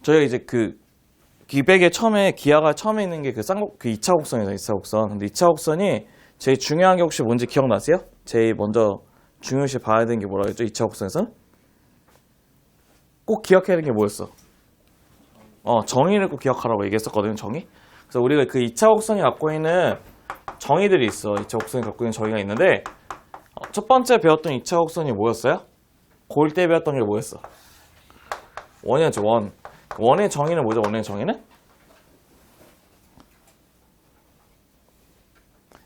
저희가 이제 그 기백의 기하가 처음에 있는 게 그 2차 곡선이죠, 2차 곡선. 근데 2차 곡선이 제일 중요한 게 혹시 뭔지 기억나세요? 제일 먼저 중요시 봐야 되는 게 뭐라 그랬죠? 2차 곡선에서? 꼭 기억해야 되는 게 뭐였어? 정의를 꼭 기억하라고 얘기했었거든요, 정의. 그래서 우리가 그 2차 곡선이 갖고 있는 정의들이 있어. 2차 곡선이 갖고 있는 정의가 있는데, 첫 번째 배웠던 2차 곡선이 뭐였어요? 고1 때 배웠던 게 뭐였어? 원이었죠, 원. 원의 정의는 뭐죠, 원의 정의는?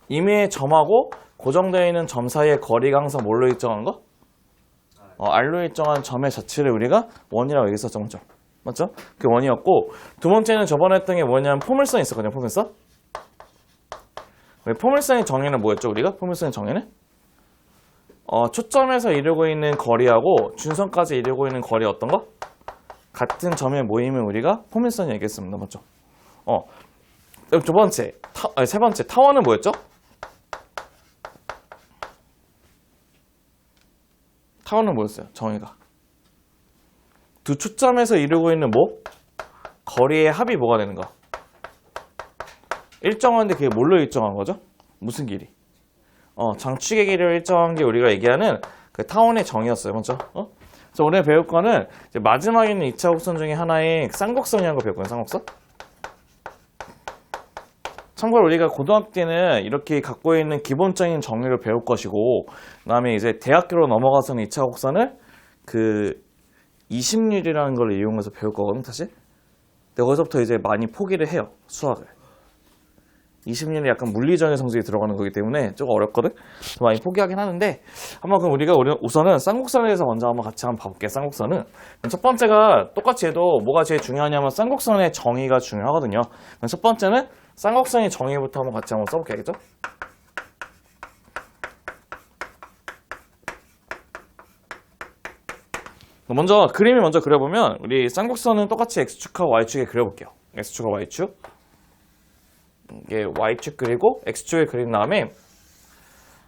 임의의 점하고 고정되어 있는 점 사이의 거리가 항상 뭘로 일정한 거? R로 일정한 점의 자체를 우리가 원이라고 얘기했었죠, 맞죠? 맞죠? 그게 원이었고, 두 번째는 저번에 했던 게 뭐냐면 포물선이 있었거든요, 포물선. 포물선의 정의는 뭐였죠, 우리가? 포물선의 정의는? 초점에서 이루고 있는 거리하고 준선까지 이루고 있는 거리 어떤 거? 같은 점의 모임을 우리가 포물선이 얘기했습니다, 맞죠? 세 번째, 타원은 뭐였죠? 타원은 뭐였어요? 정의가. 두 초점에서 이루고 있는 뭐? 거리의 합이 뭐가 되는 거? 일정한데 그게 뭘로 일정한 거죠? 무슨 길이? 장축의 길이를 일정한 게 우리가 얘기하는 그 타원의 정의였어요. 맞죠? 그래서 오늘 배울 거는 이제 마지막에 있는 2차 곡선 중에 하나인 쌍곡선이라는 거 배울 거예요. 쌍곡선. 참고로 우리가 고등학교 때는 이렇게 갖고 있는 기본적인 정의를 배울 것이고, 그 다음에 이제 대학교로 넘어가서는 2차 곡선을 그 20률이라는 걸 이용해서 배울 거거든, 사실. 근데 거기서부터 이제 많이 포기를 해요, 수학을. 20률이 약간 물리적인 성질이 들어가는 거기 때문에 조금 어렵거든? 많이 포기하긴 하는데, 한번 그럼 우리가 우선은 쌍곡선에 대해서 먼저 한번 같이 한번 봐볼게요, 쌍곡선은. 첫 번째가 똑같이 해도 뭐가 제일 중요하냐면 쌍곡선의 정의가 중요하거든요. 그럼 첫 번째는 쌍곡선의 정의부터 한번 같이 한번 써볼게요, 알겠죠? 먼저 그림을 먼저 그려보면 우리 쌍곡선은 똑같이 X축하고 Y축에 그려볼게요. X축하고 Y축. 이게 Y축 그리고 X축을 그린 다음에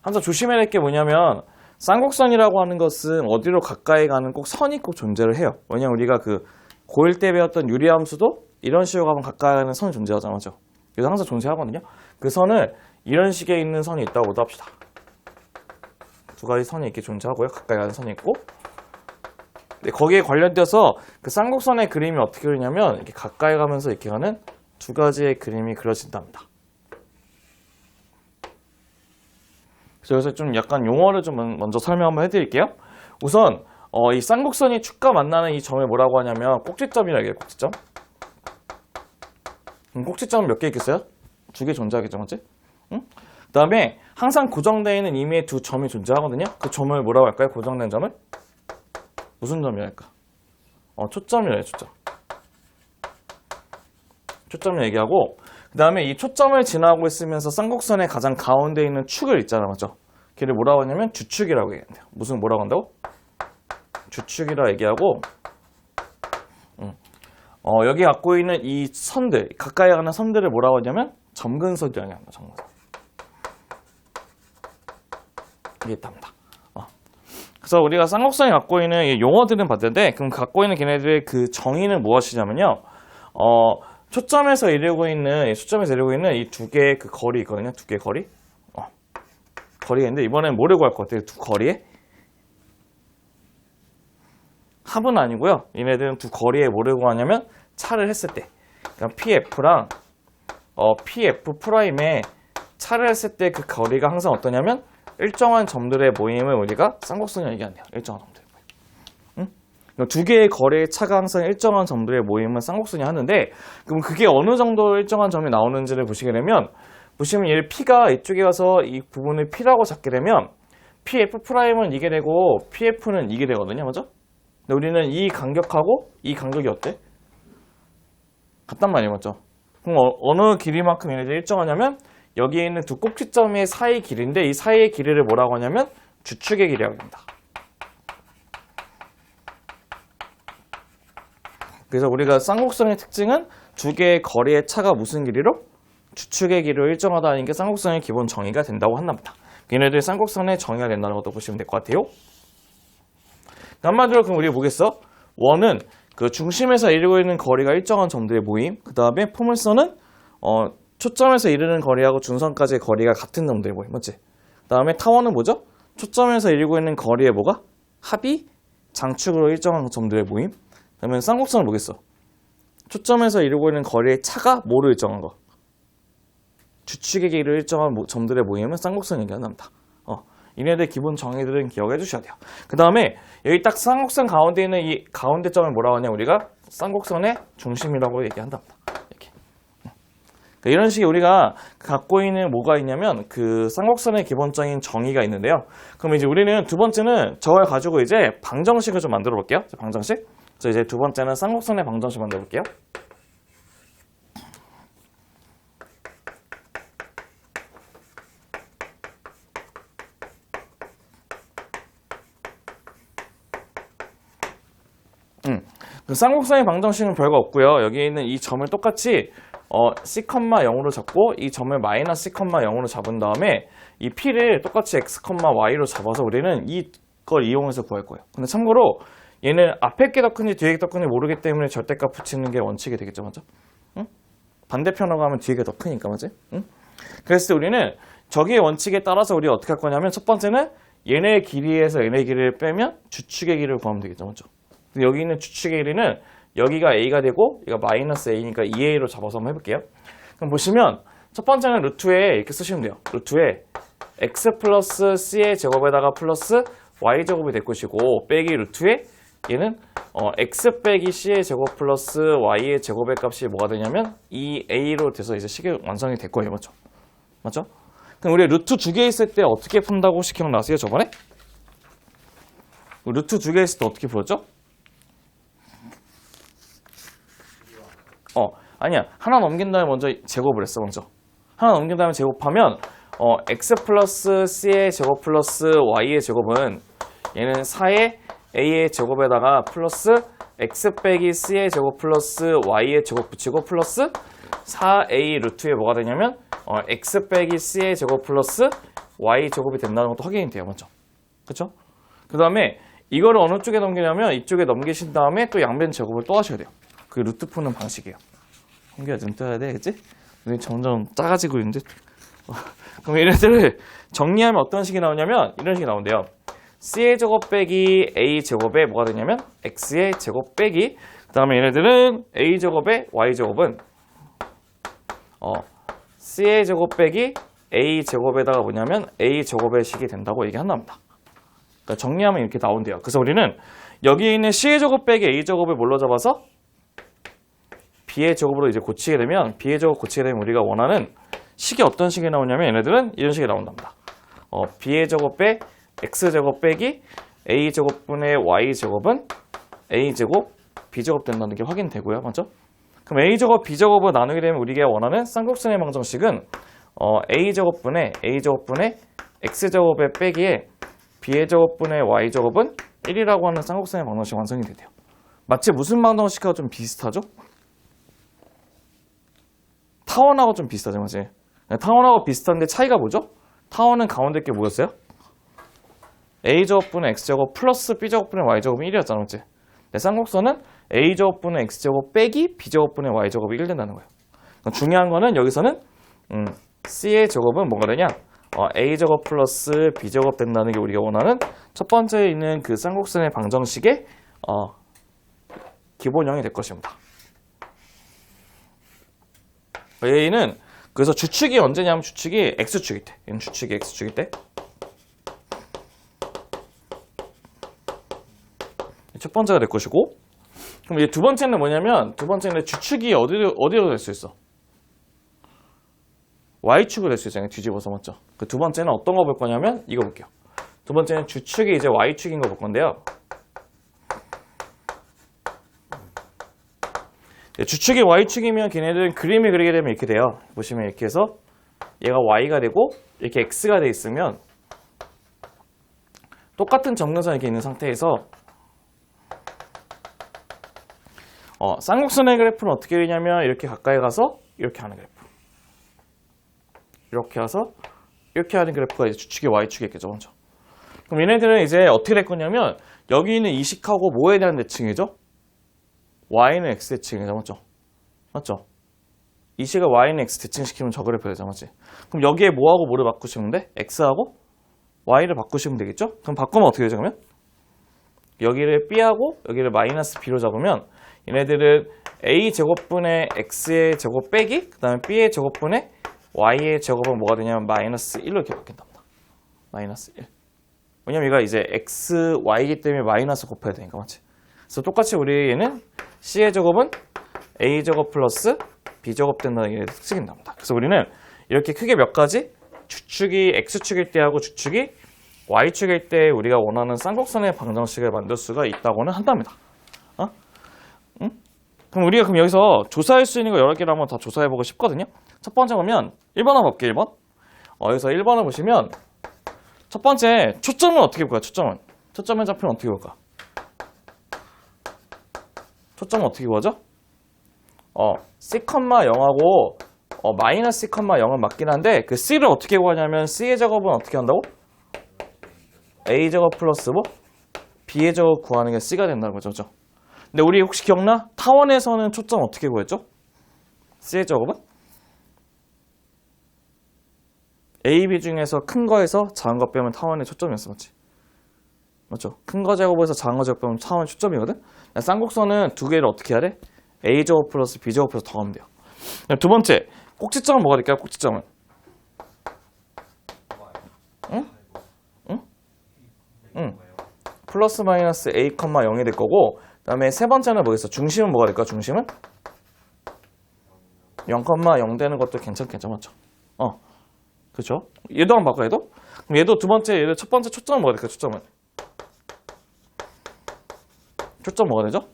항상 조심해야 될 게 뭐냐면 쌍곡선이라고 하는 것은 어디로 가까이 가는 꼭 선이 꼭 존재를 해요. 왜냐면 우리가 그 고1 때 배웠던 유리함수도 이런 식으로 가면 가까이 가는 선이 존재하잖아, 맞죠? 그래서 항상 존재하거든요. 그 선을 이런 식의 있는 선이 있다고 합시다. 두 가지 선이 이렇게 존재하고요. 가까이 가는 선이 있고, 거기에 관련돼서 그 쌍곡선의 그림이 어떻게 그리냐면 이렇게 가까이 가면서 이렇게 가는 두 가지의 그림이 그려진답니다. 그래서 좀 약간 용어를 좀 먼저 설명 한번 해드릴게요. 우선 이 쌍곡선이 축과 만나는 이 점을 뭐라고 하냐면 꼭지점이라고 해요. 꼭지점. 꼭지점은 몇 개 있겠어요? 두 개 존재하겠죠, 맞지? 응? 그 다음에 항상 고정되어 있는 임의의 두 점이 존재하거든요. 그 점을 뭐라고 할까요? 고정된 점을? 무슨 점이라 할까? 초점이라 해요, 초점. 초점을 얘기하고, 그 다음에 이 초점을 지나고 있으면서 쌍곡선의 가장 가운데 있는 축을 있잖아, 맞죠? 걔를 뭐라고 하냐면 주축이라고 얘기한대요. 무슨 뭐라고 한다고? 주축이라 얘기하고, 여기 갖고 있는 이 선들, 가까이 가는 선들을 뭐라고 하냐면 점근선이라고 합니다. 점근선. 이게 답니다. 그래서 우리가 쌍곡선이 갖고 있는 이 용어들은 봤는데, 그럼 갖고 있는 걔네들의 그 정의는 무엇이냐면요. 초점에서 이루고 있는 이 두 개의 그 거리 있거든요. 두 개의 거리. 거리가 있는데, 이번엔 뭐를 구할 것 같아요? 두 거리에? 합은 아니고요. 얘네들은 두 거리에 뭐를 구하냐면 차를 했을 때. 그러니까 PF랑 PF 프라임에 차를 했을 때 그 거리가 항상 어떠냐면 일정한 점들의 모임을 우리가 쌍곡선이라고 얘기한대요. 일정한 점들의 모임. 응? 두 개의 거리의 차가 항상 일정한 점들의 모임을 쌍곡선이 하는데, 그럼 그게 어느 정도 일정한 점이 나오는지를 보시게 되면, 보시면 얘 P가 이쪽에 가서 이 부분을 P라고 잡게 되면 PF 프라임은 이게 되고 PF는 이게 되거든요. 맞죠? 근데 우리는 이 간격하고 이 간격이 어때? 같단 말이에요. 맞죠? 그럼 어느 길이만큼 얘네들이 일정하냐면 여기에 있는 두 꼭지점의 사이 길이인데, 이 사이의 길이를 뭐라고 하냐면 주축의 길이라고 합니다. 그래서 우리가 쌍곡선의 특징은 두 개의 거리의 차가 무슨 길이로? 주축의 길이로 일정하다는 게 쌍곡선의 기본 정의가 된다고 한답니다. 얘네들이 쌍곡선의 정의가 된다는 것도 보시면 될 것 같아요. 한마디로 그럼 우리가 보겠어? 원은 그 중심에서 이루고 있는 거리가 일정한 점들의 모임. 그 다음에 포물선은 초점에서 이르는 거리하고 중선까지의 거리가 같은 점들의 모임. 맞지? 그 다음에 타원은 뭐죠? 초점에서 이루고 있는 거리의 뭐가? 합이 장축으로 일정한 점들의 모임. 그러면 쌍곡선을 보겠어. 초점에서 이루고 있는 거리의 차가 뭐로 일정한 거? 주축의 길이로 일정한 점들의 모임은 쌍곡선 얘기한답니다. 이네들 기본 정의들은 기억해 주셔야 돼요. 그 다음에 여기 딱 쌍곡선 가운데 있는 이 가운데 점을 뭐라고 하냐? 우리가 쌍곡선의 중심이라고 얘기한답니다. 이렇게. 그러니까 이런 식의 우리가 갖고 있는 뭐가 있냐면 그 쌍곡선의 기본적인 정의가 있는데요. 그럼 이제 우리는 두 번째는 저걸 가지고 이제 방정식을 좀 만들어 볼게요. 방정식. 그래서 이제 두 번째는 쌍곡선의 방정식 만들어 볼게요. 그 쌍곡선의 방정식은 별거 없고요. 여기 있는 이 점을 똑같이 C,0으로 잡고 이 점을 마이너스 C,0으로 잡은 다음에 이 P를 똑같이 X, Y로 잡아서 우리는 이걸 이용해서 구할 거예요. 근데 참고로 얘는 앞에 게 더 큰지 뒤에 게 더 큰지 모르기 때문에 절대값 붙이는 게 원칙이 되겠죠. 맞죠? 응? 반대편으로 가면 뒤에 게 더 크니까. 맞지? 응? 그랬을 때 우리는 저기의 원칙에 따라서 우리가 어떻게 할 거냐면 첫 번째는 얘네의 길이에서 얘네의 길이를 빼면 주축의 길이를 구하면 되겠죠. 맞죠? 여기 있는 주축의 길이는 여기가 A가 되고 여기가 마이너스 A니까 2A로 잡아서 한번 해볼게요. 그럼 보시면 첫 번째는 루트에 이렇게 쓰시면 돼요. 루트에 X 플러스 C의 제곱에다가 플러스 Y 제곱이 될 것이고 빼기 루트에 얘는 X 빼기 C의 제곱 플러스 Y의 제곱의 값이 뭐가 되냐면 2A로 돼서 이제 식이 완성이 될 거예요. 맞죠? 맞죠? 그럼 우리 루트 두 개 있을 때 어떻게 푼다고 혹시 기억나세요? 저번에? 루트 두 개 있을 때 어떻게 풀었죠? 아니야. 하나 넘긴 다음에 먼저 제곱을 했어, 먼저. 하나 넘긴 다음에 제곱하면, x 플러스 c의 제곱 플러스 y의 제곱은 얘는 4의 a의 제곱에다가 플러스 x 빼기 c의 제곱 플러스 y의 제곱 붙이고 플러스 4a 루트에 뭐가 되냐면, x 빼기 c의 제곱 플러스 y 제곱이 된다는 것도 확인이 돼요, 맞죠? 그쵸? 그 다음에 이거를 어느 쪽에 넘기냐면 이쪽에 넘기신 다음에 또 양변 제곱을 또 하셔야 돼요. 그게 루트 푸는 방식이에요. 한개가 좀 떠야 돼, 그치? 눈이 점점 작아지고 있는데. 그럼 얘네들을 정리하면 어떤 식이 나오냐면 이런 식이 나온대요. C의 제곱 빼기 A 제곱에 뭐가 되냐면 X의 제곱 빼기 그 다음에 얘네들은 A 제곱에 Y 제곱은 C의 제곱 빼기 A 제곱에다가 뭐냐면 A 제곱의 식이 된다고 얘기한답니다. 그러니까 정리하면 이렇게 나온대요. 그래서 우리는 여기에 있는 C의 제곱 빼기 A 제곱을 뭘로 잡아서 B의 제곱으로 이제 고치게 되면 B의 제곱 고치게 되면 우리가 원하는 식이 어떤 식이 나오냐면 얘네들은 이런 식이 나온답니다. B의 제곱 빼 X 제곱 빼기 A 제곱분의 Y 제곱은 A 제곱 B 제곱 된다는 게 확인되고요. 맞죠? 그럼 A 제곱 B 제곱을 나누게 되면 우리가 원하는 쌍곡선의 방정식은 A 제곱분의 X 제곱의 빼기에 B의 제곱분의 Y 제곱은 1이라고 하는 쌍곡선의 방정식 완성이 되대요. 마치 무슨 방정식하고 좀 비슷하죠? 타원하고 좀 비슷하죠, 맞지? 타원하고 비슷한데 차이가 뭐죠? 타원은 가운데 게 뭐였어요? A제곱분의 X제곱 플러스 B제곱분의 Y제곱은 1이었잖아, 맞지? 쌍곡선은 A제곱분의 X제곱 빼기 B제곱분의 Y제곱이 1 된다는 거예요. 중요한 거는 여기서는 C의 제곱은 뭐가 되냐? A제곱 플러스 B제곱 된다는 게 우리가 원하는 첫 번째에 있는 그 쌍곡선의 방정식의 기본형이 될 것입니다. 얘는 그래서 주축이 언제냐면 주축이 X축일 때 얘는 주축이 X축일 때 첫 번째가 될 것이고 그럼 이제 두 번째는 뭐냐면 두 번째는 주축이 어디로 될 수 있어? Y축으로 될 수 있잖아요. 뒤집어서 맞죠? 그 두 번째는 어떤 거 볼 거냐면 이거 볼게요. 두 번째는 주축이 이제 Y축인 거 볼 건데요. 주축이 Y축이면 걔네들은 그림을 그리게 되면 이렇게 돼요. 보시면 이렇게 해서 얘가 Y가 되고 이렇게 X가 돼 있으면 똑같은 점근선이 이렇게 있는 상태에서 쌍곡선의 그래프는 어떻게 그리냐면 이렇게 가까이 가서 이렇게 하는 그래프 이렇게 와서 이렇게 하는 그래프가 이제 주축이 Y축이겠죠. 먼저. 그럼 얘네들은 이제 어떻게 될 거냐면 여기 있는 이 식하고 뭐에 대한 대칭이죠? y는 x 대칭이죠. 맞죠? 맞죠? 이 식을 y는 x 대칭시키면 저 그래프 되죠. 맞지? 그럼 여기에 뭐하고 뭐를 바꾸시면 돼? x하고 y를 바꾸시면 되겠죠? 그럼 바꾸면 어떻게 되죠? 그러면 여기를 b하고 여기를 마이너스 b로 잡으면 얘네들은 a 제곱분의 x의 제곱 빼기 그 다음에 b의 제곱분의 y의 제곱은 뭐가 되냐면 마이너스 1로 이렇게 바뀐답니다. 마이너스 1. 왜냐면 얘가 이제 x, y이기 때문에 마이너스 곱해야 되니까 맞지? 그래서 똑같이 우리 얘는 c의 제곱은 a 제곱 플러스 b 제곱 된다는 게 특징이 납니다. 그래서 우리는 이렇게 크게 몇 가지 주축이 x축일 때하고 주축이 y축일 때 우리가 원하는 쌍곡선의 방정식을 만들 수가 있다고는 한답니다. 응? 그럼 우리가 그럼 여기서 조사할 수 있는 거 여러 개를 한번 다 조사해보고 싶거든요. 첫 번째 보면 1번 한번 볼게요. 1번. 여기서 1번을 보시면 첫 번째 초점은 어떻게 볼까요? 초점의 좌표는 어떻게 볼까? 초점은 어떻게 구하죠? C,0하고 마이너스 C,0은 맞긴 한데 그 C를 어떻게 구하냐면 C의 제곱은 어떻게 한다고? A 제곱 플러스 뭐? B의 제곱 구하는 게 C가 된다는 거죠. 그죠? 근데 우리 혹시 기억나? 타원에서는 초점 어떻게 구했죠? C의 제곱은? A, B 중에서 큰 거에서 작은 거 빼면 타원의 초점이었어. 맞지? 맞죠? 큰 거 제곱에서 작은 거 제곱 빼면 타원의 초점이거든? 쌍곡선은 두 개를 어떻게 해야 돼? A 제곱 플러스 B 제곱 플러스 더하면 돼요. 두 번째, 꼭지점은 뭐가 될까요? 꼭지점은? 응? 응? 응. 플러스 마이너스 A, 0이 될 거고 그 다음에 세 번째는 뭐겠어? 중심은 뭐가 될까? 중심은? 0,0 되는 것도 괜찮겠죠? 맞죠? 그죠? 얘도 한번 바꿔, 얘도? 그럼 얘도 두 번째, 얘도 첫 번째 초점은 뭐가 될까? 초점은? 초점 뭐가 되죠?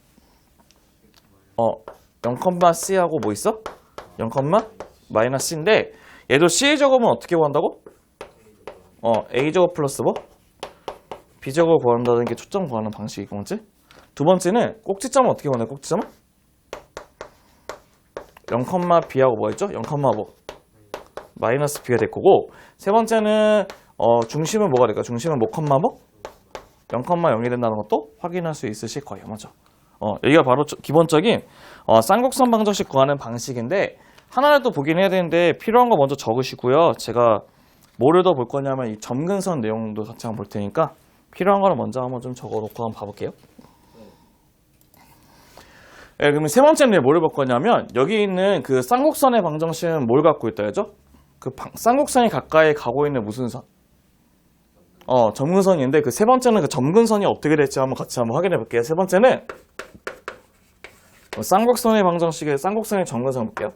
0,C하고 뭐 있어? 0, 마이너스 C인데 얘도 C의 제곱은 어떻게 구한다고? A 제곱 플러스 뭐? B 제곱 구한다는 게 초점 구하는 방식이고 맞지? 두 번째는 꼭지점은 어떻게 구하나요? 꼭지점은? 0, B하고 뭐 했죠? 0, 뭐? 마이너스 B가 될 거고 세 번째는 중심은 뭐가 될까? 중심은 뭐, 뭐? 0,0이 된다는 것도 확인할 수 있으실 거예요. 맞죠? 여기가 바로 기본적인 쌍곡선 방정식 구하는 방식인데 하나를 또 보긴 해야 되는데 필요한 거 먼저 적으시고요. 제가 뭐를 더 볼 거냐면 이 점근선 내용도 같이 한번 볼 테니까 필요한 거를 먼저 한번 좀 적어놓고 한번 봐볼게요. 네, 그러면 세 번째는 뭐를 볼 거냐면 여기 있는 그 쌍곡선의 방정식은 뭘 갖고 있다 해죠? 그 쌍곡선이 가까이 가고 있는 무슨 선? 점근선인데 그 세 번째는 그 점근선이 어떻게 될지 한번 같이 한번 확인해 볼게요. 세 번째는 쌍곡선의 방정식의 쌍곡선의 점근선 볼게요.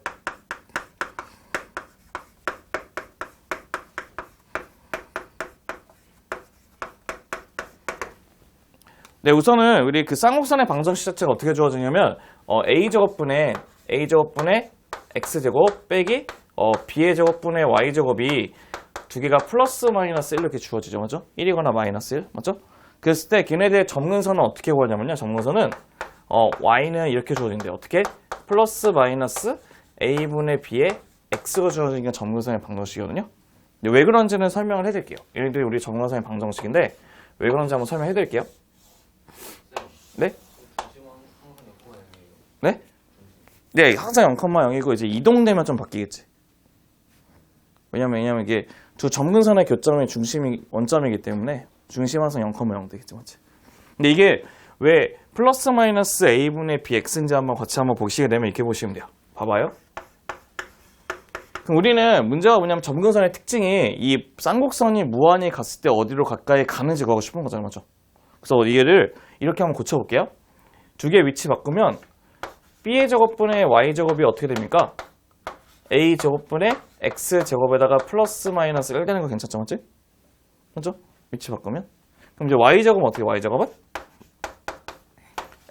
네, 우선은 우리 그 쌍곡선의 방정식 자체가 어떻게 주어지냐면 A제곱분의 X제곱 빼기 B의 제곱분의 Y제곱이 두 개가 플러스 마이너스 1 이렇게 주어지죠. 맞죠? 1이거나 마이너스 1. 맞죠? 그랬을 때 걔네들의 점근선은 어떻게 구하냐면요. 점근선은 Y는 이렇게 주어진대요. 어떻게? 플러스 마이너스 A분의 B의 X가 주어지는 게 점근선의 방정식이거든요. 근데 왜 그런지는 설명을 해드릴게요. 얘네들이 우리 점근선의 방정식인데 왜 그런지 한번 설명해드릴게요. 네? 네? 네, 항상 0,0이고 이제 이동되면 좀 바뀌겠지. 왜냐면 이게 두 점근선의 교점의 중심이 원점이기 때문에 중심 항상 0,0 되겠지, 맞지? 근데 이게 왜 플러스 마이너스 A분의 BX인지 같이 한번 보시게 되면 이렇게 보시면 돼요. 봐봐요. 그럼 우리는 문제가 뭐냐면 점근선의 특징이 이 쌍곡선이 무한히 갔을 때 어디로 가까이 가는지 구하고 싶은 거잖아요, 맞죠? 그래서 얘를 이렇게 한번 고쳐볼게요. 두 개의 위치 바꾸면 B의 제곱분의 Y제곱이 어떻게 됩니까? A제곱분의 X제곱에다가 플러스 마이너스 1 되는 거 괜찮죠? 맞지? 맞죠? 위치 바꾸면 그럼 이제 Y제곱은 어떻게 Y제곱은?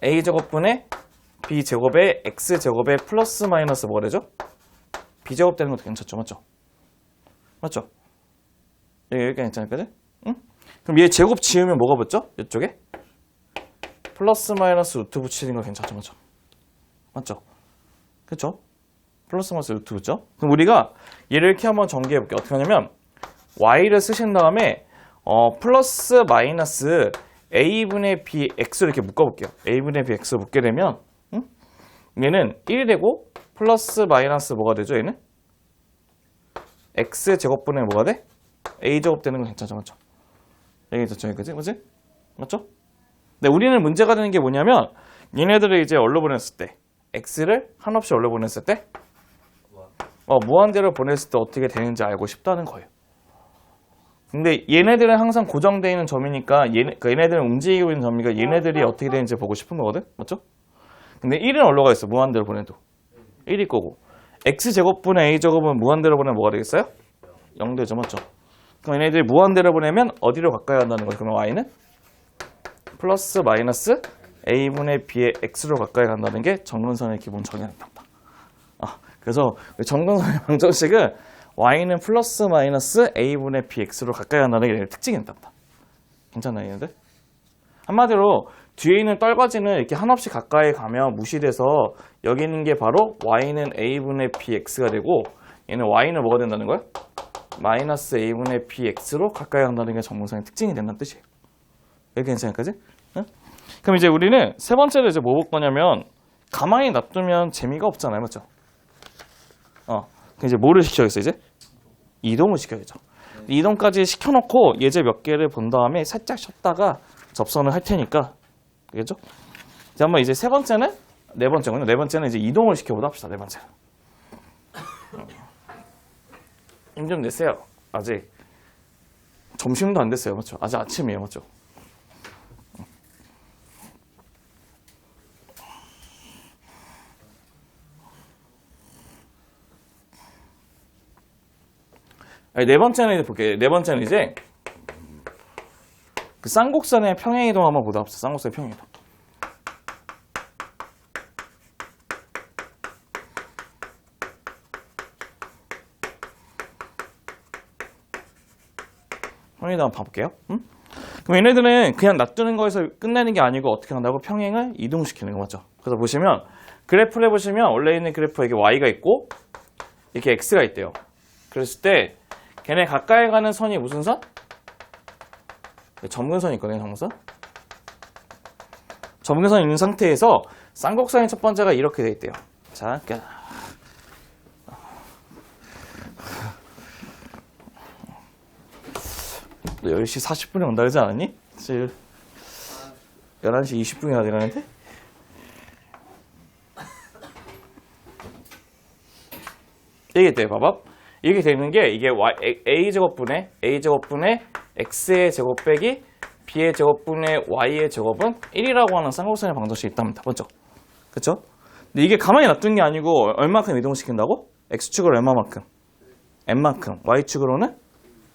A제곱분의 B제곱에 X제곱에 플러스 마이너스 뭐가 되죠? B제곱 되는 것도 괜찮죠? 맞죠? 맞죠? 여기 괜찮을까지? 응? 그럼 얘 제곱 지으면 뭐가 붙죠? 이쪽에? 플러스 마이너스 루트 붙이는 거 괜찮죠? 맞죠? 맞죠? 그쵸? 플러스 마이너스 루트 붙죠? 그럼 우리가 얘를 이렇게 한번 전개해 볼게요. 어떻게 하냐면 y를 쓰신 다음에 플러스 마이너스 a분의 bx를 이렇게 묶어 볼게요. a분의 bx 묶게 되면 얘는 1이 되고 플러스 마이너스 뭐가 되죠? 얘는 x제곱분의 뭐가 돼? a제곱 되는 거 괜찮죠? 맞죠? 여기 괜찮죠? 여기까지? 그치? 맞죠? 근데 우리는 문제가 되는 게 뭐냐면 얘네들을 이제 얼로 보냈을 때 x를 한없이 얼로 보냈을 때 무한대로 보냈을 때 어떻게 되는지 알고 싶다는 거예요. 근데 얘네들은 항상 고정되어 있는 점이니까 얘네들은 움직이고 있는 점이니까 얘네들이 어떻게 되는지 보고 싶은 거거든? 맞죠? 근데 1은 얼로 가 있어. 무한대로 보내도 1일 거고 x제곱분의 a제곱은 무한대로 보내면 뭐가 되겠어요? 0 되죠. 맞죠? 그럼 얘네들이 무한대로 보내면 어디로 가까이 간다는 거죠? 그러면 y는 플러스 마이너스 a분의 b의 x로 가까이 간다는 게 정근선의 기본 정의랍니다. 그래서 정근선의 방정식은 y는 플러스 마이너스 a분의 bx로 가까이 간다는 게 특징이 있답니다. 괜찮나요, 얘네들? 한마디로 뒤에 있는 떨거지는 이렇게 한없이 가까이 가면 무시돼서 여기 있는 게 바로 y는 a분의 bx가 되고 얘는 y는 뭐가 된다는 거야? 마이너스 a분의 bx로 가까이 간다는 게 정근선의 특징이 된다는 뜻이에요. 여기 괜찮을까지? 응? 그럼 이제 우리는 세 번째로 이제 뭐 볼 거냐면 가만히 놔두면 재미가 없잖아요, 맞죠? 그럼 이제 뭐를 시켜야겠어 이제? 이동을 시켜야죠. 이동까지 시켜놓고 예제 몇 개를 본 다음에 살짝 쉬었다가 접선을 할 테니까, 알겠죠? 이제 한번 이제 네 번째는 이제 이동을 시켜보자 합시다. 네 번째. 힘 좀 내세요. 아직 점심도 안 됐어요, 맞죠? 아직 아침이에요, 맞죠? 네 번째는 이제 볼게요. 네 번째는 이제 그 쌍곡선의 평행이동 한번 보다 합시다. 쌍곡선의 평행이동. 평행이동 한번 봐볼게요. 그럼 얘네들은 그냥 놔두는 거에서 끝내는 게 아니고 어떻게 한다고? 평행을 이동시키는 거 맞죠? 그래서 보시면 그래프를 보시면 원래 있는 그래프에 이게 y가 있고 이렇게 x가 있대요. 그랬을 때 걔네 가까이 가는 선이 무슨 선? 점근선이 있거든요, 점근선. 점근선이 있는 상태에서 쌍곡선의 첫 번째가 이렇게 돼 있대요. 자, 10시 40분에 온다 그러지 않았니? 지금 11시 20분이나 되라는데? 이게 돼요, 봐봐. 이렇게 되는 게 이게 a제곱분의 x의 제곱 빼기 b의 제곱분의 y의 제곱은 1이라고 하는 쌍곡선의 방정식이 있답니다. 맞죠? 그쵸? 근데 이게 가만히 놔둔 게 아니고 얼마큼 이동시킨다고? x축으로 얼마만큼? n만큼. y축으로는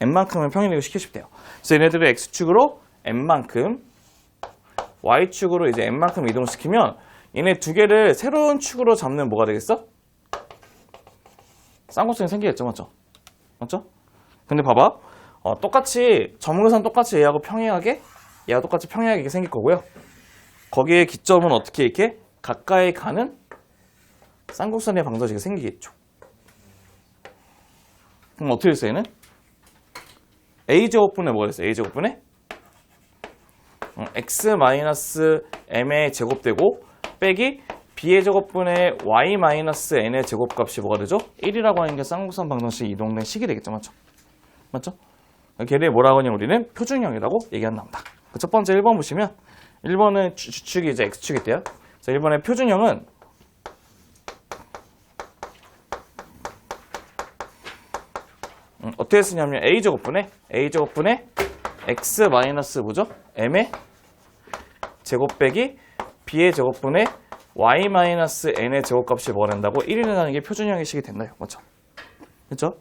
n만큼을 평행이동 시키시면 돼요. 그래서 얘네들을 x축으로 n만큼, y축으로 이제 n만큼 이동시키면 얘네 두 개를 새로운 축으로 잡는 뭐가 되겠어? 쌍곡선이 생기겠죠, 맞죠? 맞죠? 근데 봐봐, 똑같이 점근선 똑같이 얘하고 평행하게, 얘하고 똑같이 평행하게 생길 거고요. 거기에 기점은 어떻게 이렇게 가까이 가는 쌍곡선의 방정식이 생기겠죠. 그럼 어떻게 됐어 얘는? a제곱분의 뭐가 됐어? a제곱분의 x-m의 제곱되고 빼기 b의 제곱분의 y-n의 제곱값이 뭐가 되죠? 1이라고 하는 게 쌍곡선 방정식이 이동된 식이 되겠죠. 맞죠? 맞죠? 걔네 뭐라고 하냐 우리는 표준형이라고 얘기한답니다. 첫 번째 1번 보시면 1번은 주축이 이제 x축이 돼요. 그래서 1번의 표준형은 어떻게 쓰냐면 a제곱분의 x 마이너스 뭐죠? m의 제곱 빼기 b의 제곱분의 y-n의 제곱값이 뭐가 된다고? 1이 된다는 게 표준형의 식이 된다요. 맞죠? 그렇죠?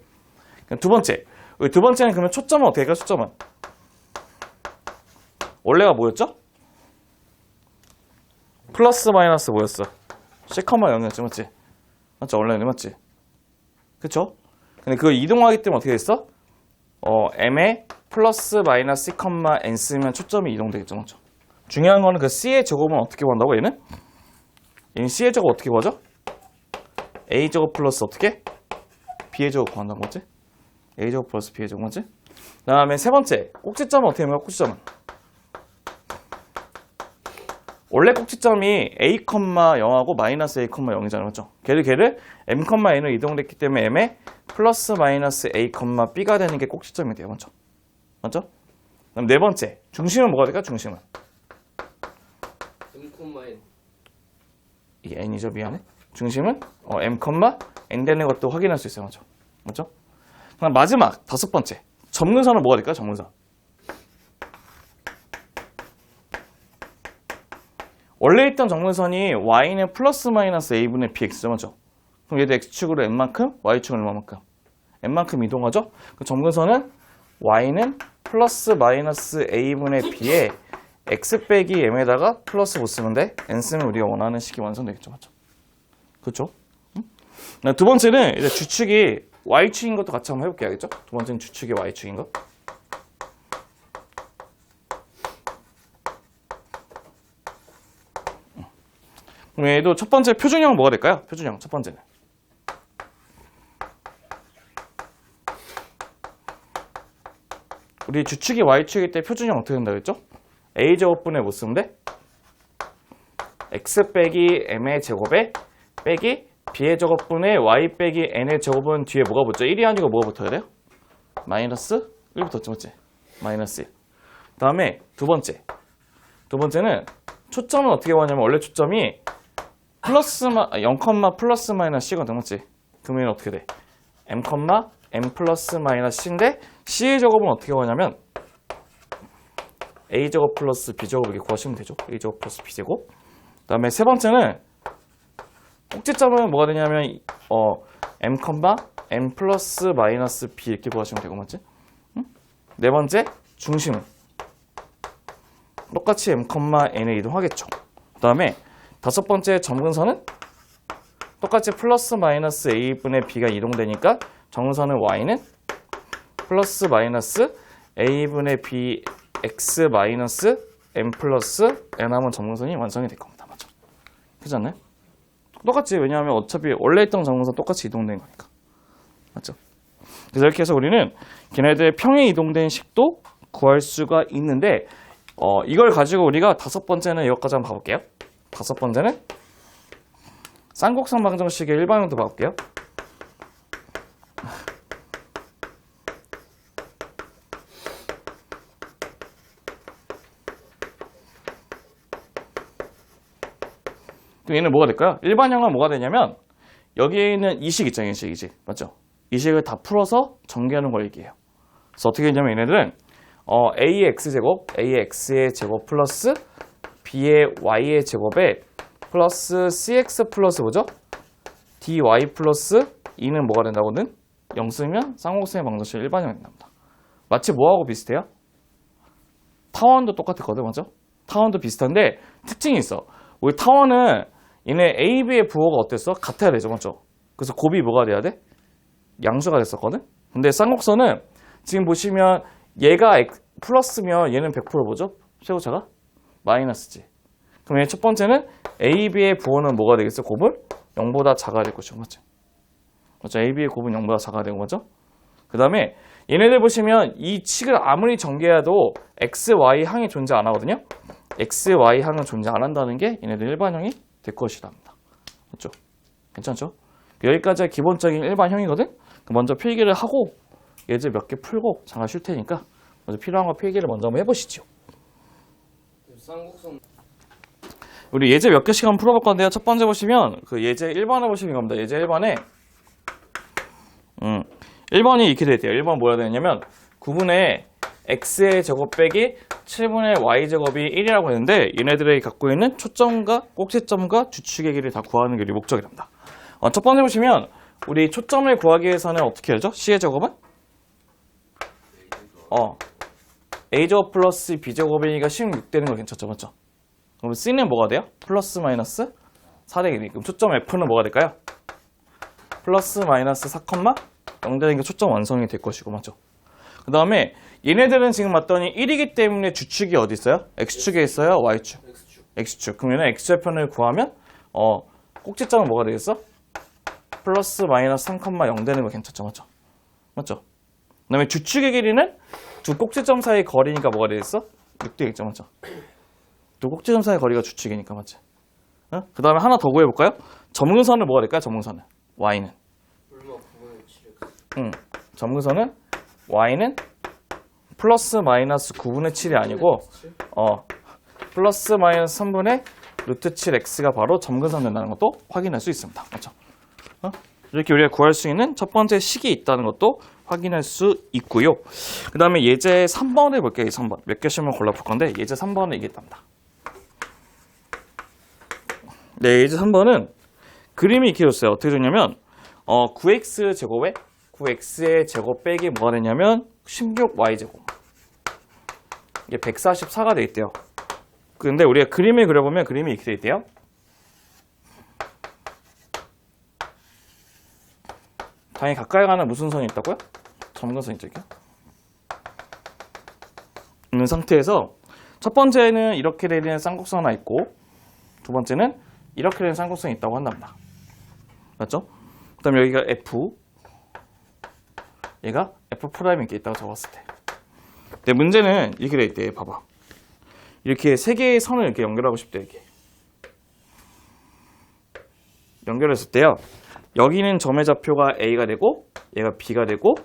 두 번째. 두 번째는 그러면 초점은 어떻게 할까요? 초점은 원래가 뭐였죠? 플러스 마이너스 뭐였어? C,0이었지, 맞지? 맞죠? 원래는 맞지? 그쵸? 근데 그거 이동하기 때문에 어떻게 됐어? m에 플러스 마이너스 C,n 쓰면 초점이 이동되겠죠, 맞죠? 중요한 거는 그 C의 제곱은 어떻게 구한다고, 얘는? 얘는 C의 제곱 어떻게 구하죠? A 제곱 플러스 어떻게? B의 제곱 구한다는 거지? A 제곱 플러스 B의 제곱, 맞지? 그 다음에 세 번째, 꼭지점은 어떻게 되는 거야, 꼭지점은? 원래 꼭지점이 a, 0하고 마이너스 a, 0이잖아요. 맞죠? 걔를 m, n으로 이동됐기 때문에 m에 플러스 마이너스 a, b가 되는 게 꼭지점이 돼요. 맞죠? 맞죠? 그럼 네 번째, 중심은 뭐가 될까? 중심은 m, n. 이 n이죠. 미안해. 중심은 m, n 되는 것도 확인할 수 있어요. 맞죠? 맞죠? 그럼 마지막 다섯 번째, 점근선은 뭐가 될까? 점근선. 원래 있던 점근선이 y는 플러스 마이너스 a분의 bx죠. 맞죠? 그럼 얘도 x축으로 n만큼, y축은 얼마만큼? n만큼 이동하죠? 그 점근선은 y는 플러스 마이너스 a분의 b에 x 빼기 m에다가 플러스 못 쓰면 돼. n 쓰면 우리가 원하는 식이 완성되겠죠. 맞죠? 그렇죠? 응? 두 번째는 이제 주축이 y축인 것도 같이 한번 해볼게요. 알겠죠? 두 번째는 주축이 y축인 거. 그럼 얘도 첫 번째 표준형 뭐가 될까요? 표준형 첫 번째는. 우리 주축이 y축일 때 표준형 어떻게 된다고 했죠? a제곱분의 못 쓰면 돼? x 빼기 m의 제곱에 빼기 b의 제곱분의 y 빼기 n의 제곱은 뒤에 뭐가 붙죠? 1이 아니고 뭐가 붙어야 돼요? 마이너스 1 붙었죠, 맞지? 마이너스 1. 그 다음에 두 번째는 초점은 어떻게 구하냐면 원래 초점이 플러스 0, 플러스 마이너스 c거든, 맞지? 그러면 어떻게 돼? m, n 플러스 마이너스 c인데 c의 제곱은 어떻게 구하냐면 a제곱 플러스 b제곱 이렇게 구하시면 되죠. a제곱 플러스 b제곱. 그 다음에 세 번째는 꼭지점은 뭐가 되냐면 m, n 플러스 마이너스 b 이렇게 구하시면 되고, 맞지? 응? 네 번째, 중심은 똑같이 m, n에 이동하겠죠. 그 다음에 다섯 번째 점근선은 똑같이 플러스 마이너스 a분의 b가 이동되니까 점근선은 y는 플러스 마이너스 a분의 b x 마이너스 m 플러스 n 하면 점근선이 완성이 될 겁니다. 맞죠? 그렇지 않나요? 똑같지. 왜냐하면 어차피 원래 있던 점근선 똑같이 이동된 거니까. 맞죠? 그래서 이렇게 해서 우리는 걔네들의 평행 이동된 식도 구할 수가 있는데 이걸 가지고 우리가 다섯 번째는 이것까지 한번 봐볼게요. 다섯 번째는 쌍곡선 방정식의 일반형도 봐볼게요. 얘는 뭐가 될까요? 일반형은 뭐가 되냐면 여기에 있는 이 식 있잖아요. 이 식. 맞죠? 이 식을 다 풀어서 전개하는 걸 얘기해요. 그래서 어떻게 되냐면 얘네들은 a의 x제곱, a의 x의 제곱 플러스 b의 y의 제곱에 플러스 cx 플러스 뭐죠? dy 플러스 2는 뭐가 된다고는? 0 쓰면 쌍곡선의 방정식 일반형이 된답니다. 마치 뭐하고 비슷해요? 타원도 똑같았거든, 맞죠? 타원도 비슷한데 특징이 있어. 우리 타원은 얘네 A, B의 부호가 어땠어? 같아야 되죠, 맞죠? 그래서 곱이 뭐가 돼야 돼? 양수가 됐었거든? 근데 쌍곡선은 지금 보시면 얘가 플러스면 얘는 100% 뭐죠? 최고차가? 마이너스지. 그럼 얘 첫 번째는 A, B의 부호는 뭐가 되겠어? 곱은 0보다 작아야 될 것이고, 맞죠? 맞죠? A, B의 곱은 0보다 작아야 되고, 맞죠? 그 다음에 얘네들 보시면 이 칙을 아무리 전개해도 X, Y 항이 존재 안 하거든요? X, Y 항은 존재 안 한다는 게 얘네들 일반형이 될 것이다. 맞죠? 괜찮죠? 여기까지가 기본적인 일반형이거든? 먼저 필기를 하고 예제 몇 개 풀고 잠깐 쉴 테니까 먼저 필요한 거 필기를 먼저 한번 해보시죠. 쌍곡선 우리 예제 몇 개씩 한번 풀어볼 건데요. 첫 번째 보시면 그 예제 1번을 보시면 겁니다. 예제 1번에 1번이 이렇게 돼있대요. 1번 뭐야 되냐면 9분의 x의 제곱 빼기 7분의 y제곱이 1이라고 했는데 얘네들이 갖고 있는 초점과 꼭지점과 주축의 길이를 다 구하는 게 우리 목적이랍니다. 첫 번째 보시면 우리 초점을 구하기 위해서는 어떻게 하죠? c의 제곱은? a제곱 플러스 b제곱이니까 16 되는 거 괜찮죠? 맞죠? 그럼 c는 뭐가 돼요? 플러스 마이너스 4되기. 그럼 초점 f는 뭐가 될까요? 플러스 마이너스 4, 0 되는 게 초점 완성이 될 것이고, 맞죠? 그 다음에 얘네들은 지금 봤더니 1이기 때문에 주축이 어디 있어요? x축에 있어요? y축? x축. 그러면 x좌편을 구하면 꼭지점은 뭐가 되겠어? 플러스 마이너스 3, 0 되는 거 괜찮죠? 맞죠? 맞죠? 그 다음에 주축의 길이는 두 꼭지점 사이 거리니까 뭐가 되겠어? 6 되겠죠? 맞죠? 두 꼭지점사의 거리가 주축이니까 맞지? 그 다음에 하나 더 구해볼까요? 점근선을 뭐가 될까요? 점근선은 y는 점근선은 y는 플러스 마이너스 9분의 7이 아니고 플러스 마이너스 3분의 루트 7x가 바로 점근선 된다는 것도 확인할 수 있습니다. 맞죠? 이렇게 우리가 구할 수 있는 첫 번째 식이 있다는 것도 확인할 수 있고요. 그 다음에 예제 3번을 볼게요. 3번. 몇 개씩만 골라볼 건데 예제 3번은 이게 있답니다. 네, 예제 3번은 그림이 이렇게 줬어요. 어떻게 줬냐면 9x 제곱에 9x의 제곱 빼기 뭐가 되냐면 16y 제곱. 이게 144가 돼 있대요. 근데 우리가 그림을 그려보면 그림이 이렇게 돼 있대요. 당연히 가까이 가는 무슨 선이 있다고요? 점근선이 있죠. 있는 상태에서 첫 번째는 이렇게 되는 쌍곡선 하나 있고 두 번째는 이렇게 되는 쌍곡선이 있다고 한답니다. 맞죠? 그 다음에 여기가 F 얘가 F' 이렇게 있다고 적었을 때 근데 문제는 이렇게 돼 있대. 봐봐. 이렇게 세 개의 선을 이렇게 연결하고 싶대. 이렇게 연결했을 때요. 여기는 점의 좌표가 A가 되고 얘가 B가 되고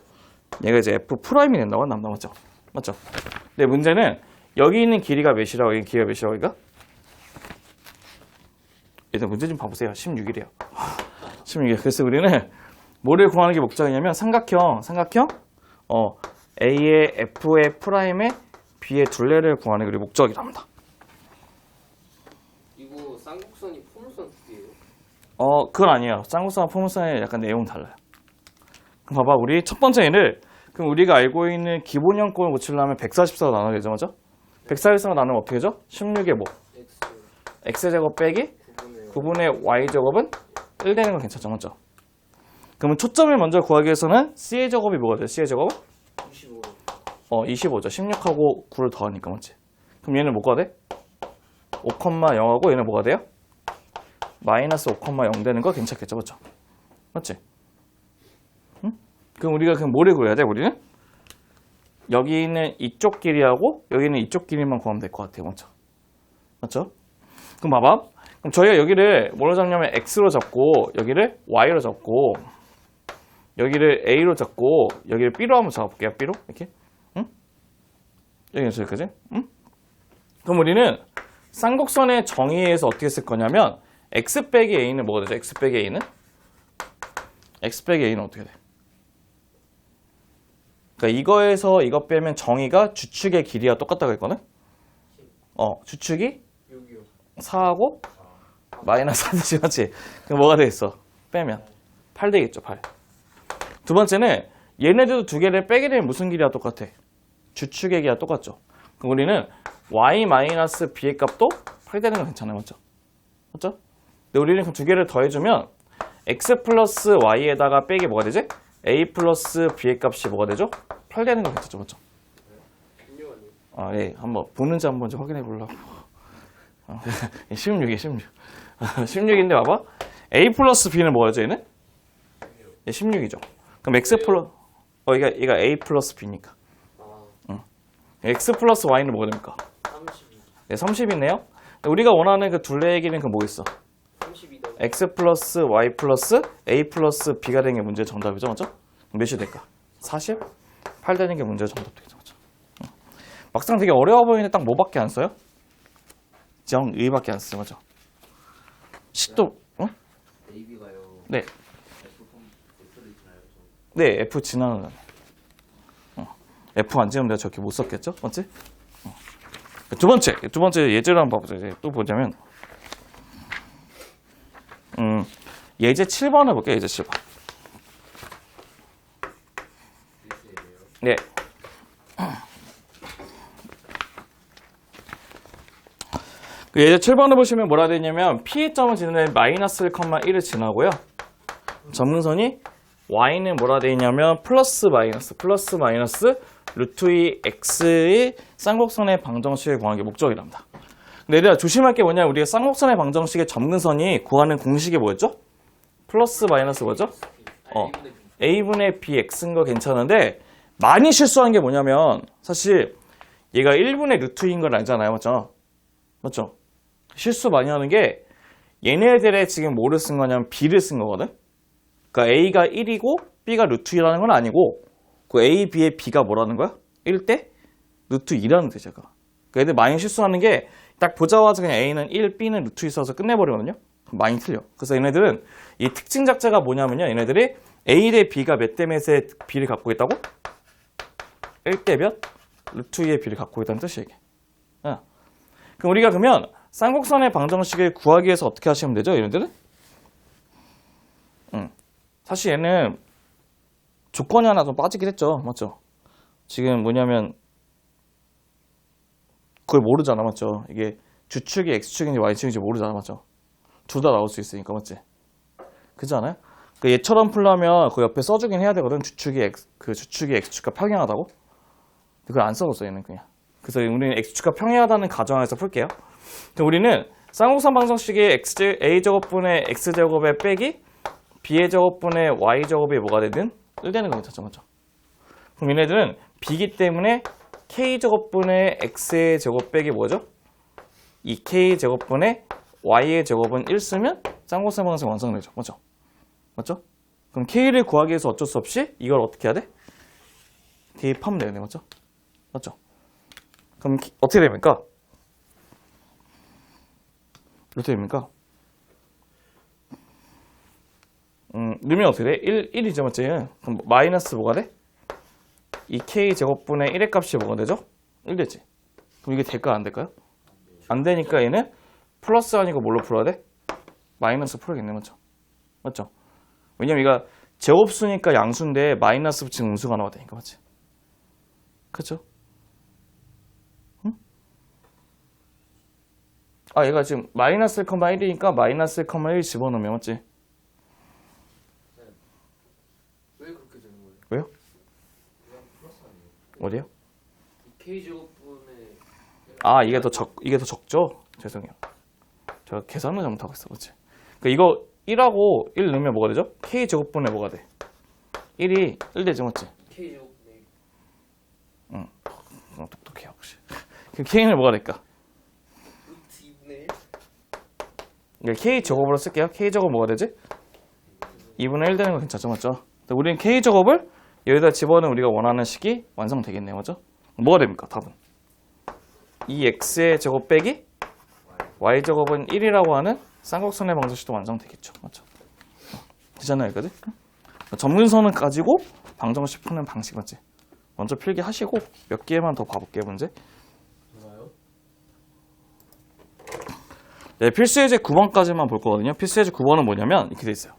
얘가 이제 F'이 된다고 한답니다. 맞죠? 맞죠? 근데 문제는 여기 있는 길이가 몇이라고 여기 길이가 몇이라고 여기가? 일단 문제 좀 봐보세요. 16이래요. 16이에요. 그래서 우리는 뭐를 구하는 게 목적이냐면 삼각형 A의 F의 프라임의 B의 둘레를 구하는 게 우리 목적이랍니다. 이거 쌍곡선이 포물선 두 개예요? 그건 아니에요. 쌍곡선과 포물선의 약간 내용은 달라요. 그럼 봐봐. 우리 첫 번째 얘를 그럼 우리가 알고 있는 기본형꼴을 고치려면 144로 나눠야 되죠. 맞죠? 144로 나누면 어떻게 되죠? 16의 뭐? x제곱 빼기 9분의 y제곱은 1 되는 건 괜찮죠. 맞죠? 그러면 초점을 먼저 구하기 위해서는 c의 제곱이 뭐가 돼요? c의 제곱은? 25. 25죠. 16하고 9를 더하니까 맞지? 그럼 얘는 뭐가 돼? 5,0하고 얘는 뭐가 돼요? 마이너스 5,0 되는 거 괜찮겠죠. 맞죠? 맞지? 응? 그럼 우리가 그럼 뭐를 구해야 돼? 우리는? 여기 있는 이쪽 길이하고 여기 있는 이쪽 길이만 구하면 될 것 같아요. 맞죠? 맞죠? 그럼 봐봐. 그럼 저희가 여기를 뭐로 잡냐면 x로 잡고 여기를 y로 잡고 여기를 a로 잡고 여기를 b로 한번 잡아볼게요. b로 이렇게. 응? 여기는 여기까지. 응? 그럼 우리는 쌍곡선의 정의에서 어떻게 쓸 거냐면 x 빼기 a는 뭐가 되죠? x 빼기 a는? x 빼기 a는 어떻게 돼? 그러니까 이거에서 이거 빼면 정의가 주축의 길이와 똑같다고 했거든? 주축이 4하고 마이너스 4지, 맞지? 그럼 뭐가 되겠어? 빼면 8 되겠죠, 8. 두 번째는 얘네들도 두 개를 빼게 되면 무슨 길이와 똑같아? 주축의 길이와 똑같죠. 그럼 우리는 y-b의 값도 8 되는 건 괜찮아요, 맞죠? 맞죠? 근데 우리는 그럼 두 개를 더해주면 x 플러스 y에다가 빼기 뭐가 되지? a 플러스 b의 값이 뭐가 되죠? 8 되는 건 괜찮죠, 맞죠? 예, 한번 보는지 한번 좀 확인해 보려고. 16이에요, 16. 16인데 봐봐. a 플러스 b는 뭐였죠, 얘는? 예, 16이죠. 그럼 x 플러스, 얘가 a 플러스 b니까. x 플러스 y는 뭐가 됩니까? 32. 네, 30이네요. 우리가 원하는 그 둘레의 길이는 그 뭐겠어? 32다. x 플러스 y 플러스 a 플러스 b가 되는 게 문제의 정답이죠, 맞죠? 몇이 될까? 40? 8 되는 게 문제의 정답 되겠죠, 맞죠? 막상 되게 어려워 보이는데 딱 뭐밖에 안 써요? 정의밖에 안 써요, 맞죠? 식도, AB가요. 네. F를 있나요? 네, F 지나는 거. F 안 지우면 내가 저렇게 못 썼겠죠? 맞지? 두 번째 예제를 한번 봐보자. 이제 또 보자면, 예제 7번 해볼게요. 예제 7번. 네. 그 예제 7번을 보시면 뭐라 되냐면 P의 점을 지나는 마이너스 1,1을 지나고요. 점근선이 Y는 뭐라 되냐면 플러스 마이너스 루트 2x의 쌍곡선의 방정식을 구하는 게 목적이랍니다. 근데 얘들아 조심할 게 뭐냐, 우리가 쌍곡선의 방정식의 점근선이 구하는 공식이 뭐였죠? 플러스 마이너스 뭐죠? a분의 bx인 거 괜찮은데 많이 실수한 게 뭐냐면 사실 얘가 1분의 루트인 걸 알잖아요, 맞죠? 맞죠? 실수 많이 하는 게 얘네들의 지금 뭐를 쓴 거냐면 b를 쓴 거거든. 그러니까 a가 1이고 b가 루트 2라는 건 아니고 그 a, b의 b가 뭐라는 거야? 1대 루트 2라는 뜻이야. 그러니까 애들 많이 실수하는 게 딱 보자마자 그냥 a는 1, b는 루트 2 써서 끝내버리거든요. 많이 틀려. 그래서 얘네들은 이 특징 자체가 뭐냐면요. 얘네들이 a 대 b가 몇 대 몇의 b를 갖고 있다고? 1대 몇? 루트 2의 b를 갖고 있다는 뜻이야 이게. 그럼 우리가 그러면 쌍곡선의 방정식을 구하기 위해서 어떻게 하시면 되죠? 얘네들은? 사실 얘는 조건이 하나 좀 빠지긴 했죠. 맞죠? 지금 뭐냐면 그걸 모르잖아. 맞죠? 이게 주축이 x축인지 y축인지 모르잖아. 맞죠? 둘 다 나올 수 있으니까. 맞지? 그렇지 않아요? 그 얘처럼 풀려면 그 옆에 써주긴 해야 되거든. 주축이 x축과 평행하다고. 그걸 안 써줬어 얘는 그냥. 그래서 우리는 x축과 평행하다는 가정에서 풀게요. 그럼 우리는 쌍곡선 방정식의 a제곱분의 x제곱의 빼기 b의 제곱분의 y제곱이 뭐가 되든 1되는 거 괜찮죠? 맞죠? 그럼 얘네들은 b이기 때문에 k제곱분의 x의 제곱 빼기 뭐죠? 이 k제곱분의 y의 제곱은 1 쓰면 쌍곡선 방정식 완성되죠. 맞죠? 맞죠? 그럼 k를 구하기 위해서 어쩔 수 없이 이걸 어떻게 해야 돼? 대입하면 되네. 맞죠? 맞죠? 그럼 어떻게 됩니까? 어떻게 됩니까? 넣으면 어떻게 돼? 1이죠, 맞지? 그럼 마이너스 뭐가 돼? 이 k제곱분의 1의 값이 뭐가 되죠? 1 되지. 그럼 이게 될까요? 안 될까요? 안 되니까 얘는 플러스 아니고 뭘로 풀어야 돼? 마이너스 풀어야겠네. 맞죠? 맞죠? 왜냐면 이거 제곱수니까 양수인데 마이너스 붙이면 음수가 나와야 되니까. 맞지? 그쵸? 아, 얘가 지금 마이너스 1,1이니까 마이너스 1,1 집어넣으면 맞지? 왜 그렇게 되는 거예요? 왜요? 그냥 플러스 아니에요? 어디요? K제곱분의 아, 이게 더 적죠? 죄송해요. 제가 계산을 잘못하고 있어. 그렇지? 그러니까 이거 1하고 1 넣으면 뭐가 되죠? K제곱분에 뭐가 돼? 1이 1 되지, 맞지? K제곱분의 응. 똑똑해, 역시. 그럼 K는 뭐가 될까? 루트 2분의 1? K제곱으로 쓸게요. K제곱 뭐가 되지? 2분의 1 되는 거 괜찮죠? 맞죠? 우리는 K제곱을 여기다 집어넣으면 우리가 원하는 식이 완성되겠네요. 맞죠? 뭐가 됩니까? 답은. 이 X의 제곱 빼기 Y제곱은 1이라고 하는 쌍곡선의 방정식도 완성되겠죠. 맞죠? 되잖아요. 이거지? 점근선을 가지고 방정식 푸는 방식 맞지? 먼저 필기 하시고 몇 개만 더 봐볼게요. 문제. 좋아요. 네, 필수 예제 9번까지만 볼 거거든요. 필수 예제 9번은 뭐냐면 이렇게 돼 있어요.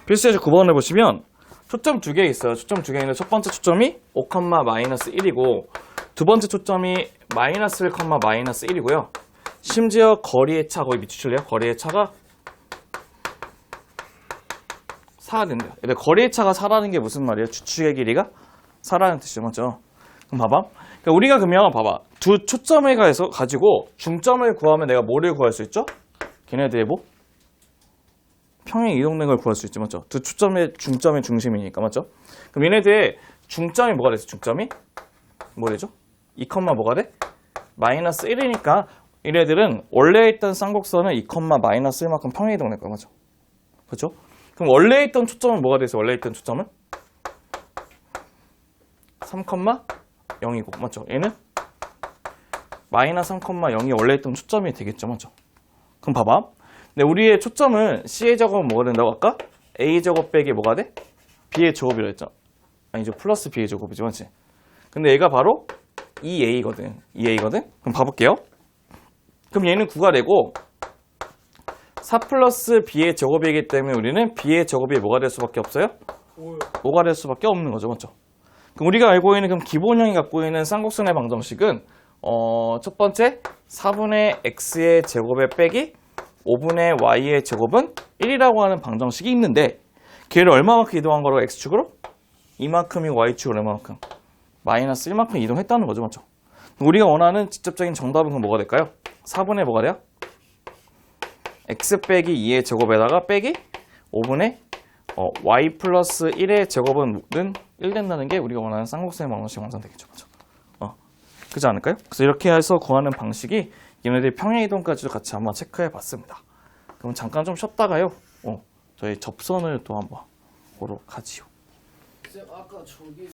필수 예제 9번을 보시면 초점 두 개 있어요. 초점 두 개 있는데 첫 번째 초점이 5,-1이고 두 번째 초점이 마이너스 1, 마이너스 1이고요. 심지어 거리의 차 거의 밑줄래요? 거리의 차가 4가 된대요. 근데 거리의 차가 4라는 게 무슨 말이에요? 주축의 길이가 4라는 뜻이죠. 맞죠? 그럼 봐봐. 그러니까 우리가 그러면 봐봐. 두 초점을 가지고 중점을 구하면 내가 뭐를 구할 수 있죠? 걔네들의 뭐? 평행 이동된 걸 구할 수 있지. 맞죠? 두 초점의 중점의 중심이니까. 맞죠? 그럼 얘네들의 중점이 뭐가 됐어? 중점이? 뭐 되죠? 2, 뭐가 돼? 마이너스 1이니까 얘네들은 원래 있던 쌍곡선은 2, 마이너스 1만큼 평행 이동될 거야. 맞죠? 그렇죠? 그럼 원래 있던 초점은 뭐가 돼서 원래 있던 초점은? 3,0이고 맞죠? 얘는 마이너스 3,0이 원래 있던 초점이 되겠죠. 맞죠? 그럼 봐봐. 근데 우리의 초점은 C의 제곱은 뭐가 된다고 아까? A 제곱 빼기 뭐가 돼? B의 제곱이라 했죠. 아니죠. 플러스 B의 제곱이지. 맞지? 근데 얘가 바로 2A거든. 2A거든? 그럼 봐볼게요. 그럼 얘는 9가 되고 4 플러스 B의 제곱이기 때문에 우리는 B의 제곱이 뭐가 될 수밖에 없어요? 5가 될 수밖에 없는 거죠. 맞죠? 그럼 우리가 알고 있는 그럼 기본형이 갖고 있는 쌍곡선의 방정식은 첫 번째 4분의 X의 제곱에 빼기 5분의 Y의 제곱은 1이라고 하는 방정식이 있는데 걔를 얼마만큼 이동한 거라고 X축으로? 이만큼이고 Y축으로 얼마만큼? 마이너스 1만큼 이동했다는 거죠. 맞죠? 우리가 원하는 직접적인 정답은 그럼 뭐가 될까요? 4분의 뭐가 돼요? X 빼기 2의 제곱에다가 빼기 5분의 Y 플러스 1의 제곱은 1 된다는 게 우리가 원하는 쌍곡선의 방정식 완성되겠죠. 맞죠? 그렇지 않을까요? 그래서 이렇게 해서 구하는 방식이 얘네들의 평행이동까지도 같이 한번 체크해 봤습니다. 그럼 잠깐 좀 쉬었다가요. 저희 접선을 또 한번 보러 가지요. 쌤 아까 저기